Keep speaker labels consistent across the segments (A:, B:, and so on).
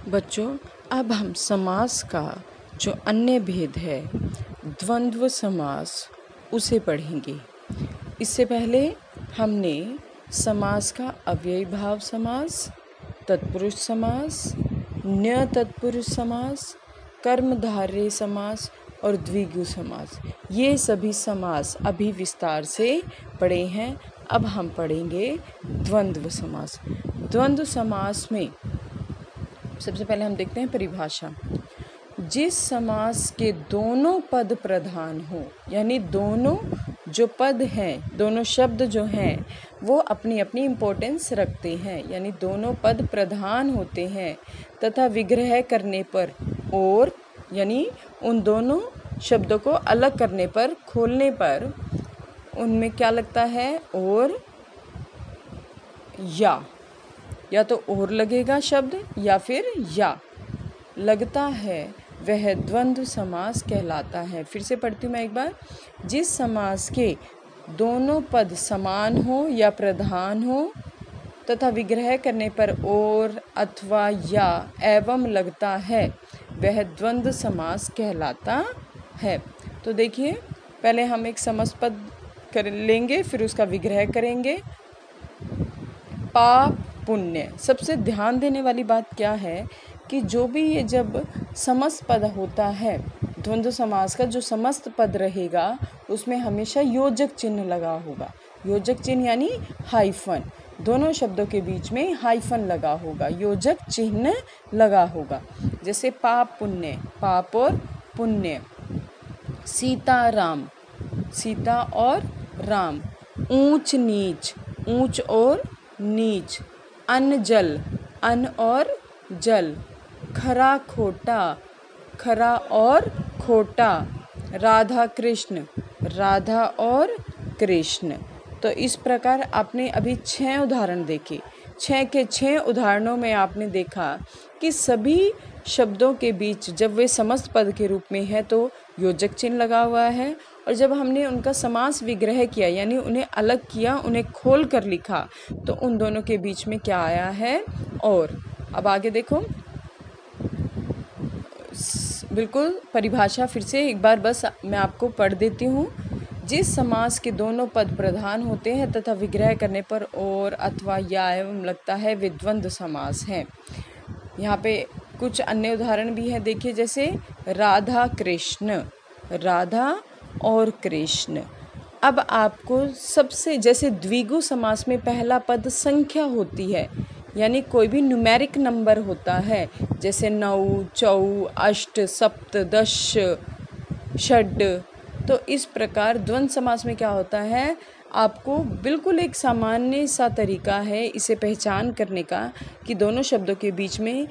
A: बच्चों, अब हम समास का जो अन्य भेद है द्वंद्व समास उसे पढ़ेंगे। इससे पहले हमने समास का अव्ययीभाव समास, तत्पुरुष समास, न्य तत्पुरुष समास, कर्मधारय समास और द्विगु समास, ये सभी समास अभी विस्तार से पढ़े हैं। अब हम पढ़ेंगे द्वंद्व समास। द्वंद्व समास में सबसे पहले हम देखते हैं परिभाषा। जिस समास के दोनों पद प्रधान हो, यानी दोनों जो पद हैं, दोनों शब्द जो हैं वो अपनी अपनी इम्पोर्टेंस रखते हैं, यानी दोनों पद प्रधान होते हैं तथा विग्रह करने पर और, यानी उन दोनों शब्दों को अलग करने पर, खोलने पर उनमें क्या लगता है, और या तो और लगेगा शब्द या फिर या लगता है, वह द्वंद्व समास कहलाता है। फिर से पढ़ती हूँ मैं एक बार। जिस समास के दोनों पद समान हो या प्रधान हो तथा विग्रह करने पर और अथवा या एवं लगता है, वह द्वंद्व समास कहलाता है। तो देखिए, पहले हम एक समास पद कर लेंगे, फिर उसका विग्रह करेंगे। पाप पुण्य। सबसे ध्यान देने वाली बात क्या है कि जो भी ये जब समस्त पद होता है, द्वंद्व समास का जो समस्त पद रहेगा उसमें हमेशा योजक चिन्ह लगा होगा। योजक चिन्ह यानी हाइफन, दोनों शब्दों के बीच में हाइफन लगा होगा, योजक चिन्ह लगा होगा। जैसे पाप पुण्य, पाप और पुण्य। सीता राम, सीता और राम। ऊंच नीच, ऊंच और नीच। अन्न जल, अन्न और जल। खरा खोटा, खरा और खोटा। राधा कृष्ण, राधा और कृष्ण। तो इस प्रकार आपने अभी 6 उदाहरण देखे। 6 के 6 उदाहरणों में आपने देखा कि सभी शब्दों के बीच जब वे समस्त पद के रूप में है तो योजक चिन्ह लगा हुआ है, और जब हमने उनका समास विग्रह किया यानी उन्हें अलग किया, उन्हें खोल कर लिखा, तो उन दोनों के बीच में क्या आया है, और। अब आगे देखो, बिल्कुल परिभाषा फिर से एक बार बस मैं आपको पढ़ देती हूँ। जिस समास के दोनों पद प्रधान होते हैं तथा विग्रह करने पर और अथवा या एवं लगता है, वे द्वंद्व समास हैं। यहाँ पे कुछ अन्य उदाहरण भी हैं, देखिए जैसे राधा कृष्ण, राधा और कृष्ण। अब आपको सबसे, जैसे द्विगु समास में पहला पद संख्या होती है, यानी कोई भी न्यूमेरिक नंबर होता है, जैसे 9, 4, 8, 7, 10, षड। तो इस प्रकार द्वंद्व समास में क्या होता है, आपको बिल्कुल एक सामान्य सा तरीका है इसे पहचान करने का कि दोनों शब्दों के बीच में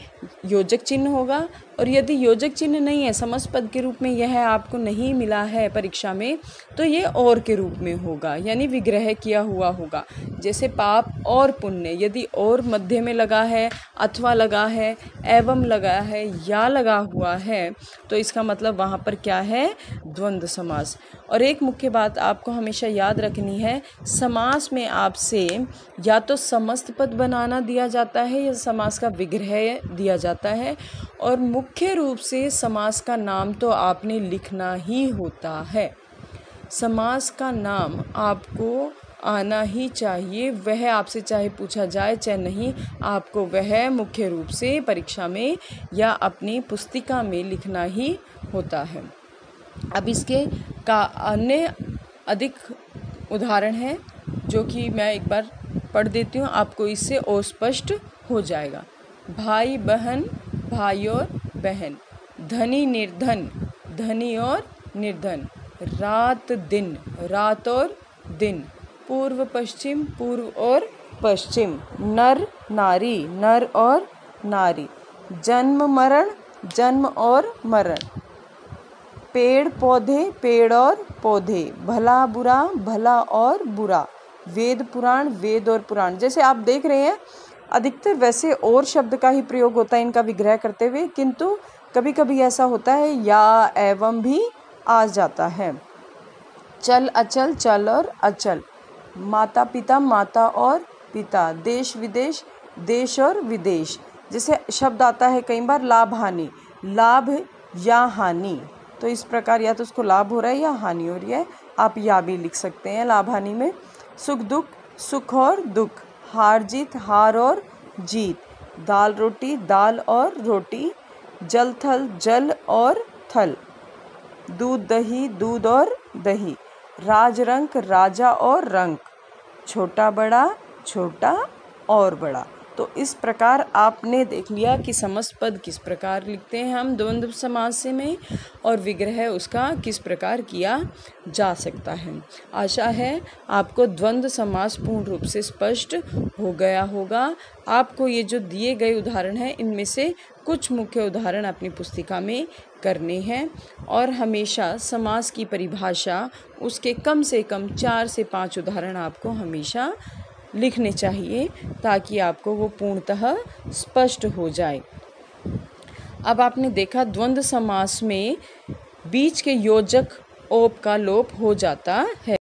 A: योजक चिन्ह होगा, और यदि योजक चिन्ह नहीं है, समस्त पद के रूप में यह आपको नहीं मिला है परीक्षा में, तो ये और के रूप में होगा, यानी विग्रह किया हुआ होगा। जैसे पाप और पुण्य, यदि और मध्य में लगा है, अथवा लगा है, एवं लगा है, या लगा हुआ है, तो इसका मतलब वहाँ पर क्या है, द्वंद्व समास। और एक मुख्य बात आपको हमेशा याद रखनी है, समास में आपसे या तो समस्त पद बनाना दिया जाता है या समास का विग्रह दिया जाता है, और मुख्य रूप से समास का नाम तो आपने लिखना ही होता है। समास का नाम आपको आना ही चाहिए, वह आपसे चाहे पूछा जाए चाहे नहीं, आपको वह मुख्य रूप से परीक्षा में या अपनी पुस्तिका में लिखना ही होता है। अब इसके का अन्य अधिक उदाहरण है जो कि मैं एक बार पढ़ देती हूँ, आपको इससे और स्पष्ट हो जाएगा। भाई बहन, भाई और बहन। धनी निर्धन, धनी और निर्धन। रात दिन, रात और दिन। पूर्व पश्चिम, पूर्व और पश्चिम। नर नारी, नर और नारी। जन्म मरण, जन्म और मरण। पेड़ पौधे, पेड़ और पौधे। भला बुरा, भला और बुरा। वेद पुराण, वेद और पुराण। जैसे आप देख रहे हैं, अधिकतर वैसे और शब्द का ही प्रयोग होता है इनका विग्रह करते हुए, किंतु कभी कभी ऐसा होता है या एवं भी आ जाता है। चल अचल, चल और अचल। माता पिता, माता और पिता। देश विदेश, देश और विदेश। जैसे शब्द आता है कई बार लाभ हानि, लाभ या हानि, तो इस प्रकार या तो उसको लाभ हो रहा है या हानि हो रही है, आप या भी लिख सकते हैं लाभ हानि में। सुख दुख, सुख और दुख, हार जीत, हार और जीत, दाल रोटी, दाल और रोटी, जल थल, जल और थल, दूध दही, दूध और दही, राज रंक, राजा और रंक, छोटा बड़ा, छोटा और बड़ा। तो इस प्रकार आपने देख लिया कि समस्त पद किस प्रकार लिखते हैं हम द्वंद्व समास में, और विग्रह उसका किस प्रकार किया जा सकता है। आशा है आपको द्वंद्व समास पूर्ण रूप से स्पष्ट हो गया होगा। आपको ये जो दिए गए उदाहरण हैं इनमें से कुछ मुख्य उदाहरण अपनी पुस्तिका में करने हैं, और हमेशा समास की परिभाषा उसके कम से कम 4 से 5 उदाहरण आपको हमेशा लिखने चाहिए, ताकि आपको वो पूर्णतः स्पष्ट हो जाए। अब आपने देखा द्वंद्व समास में बीच के योजक ओप का लोप हो जाता है।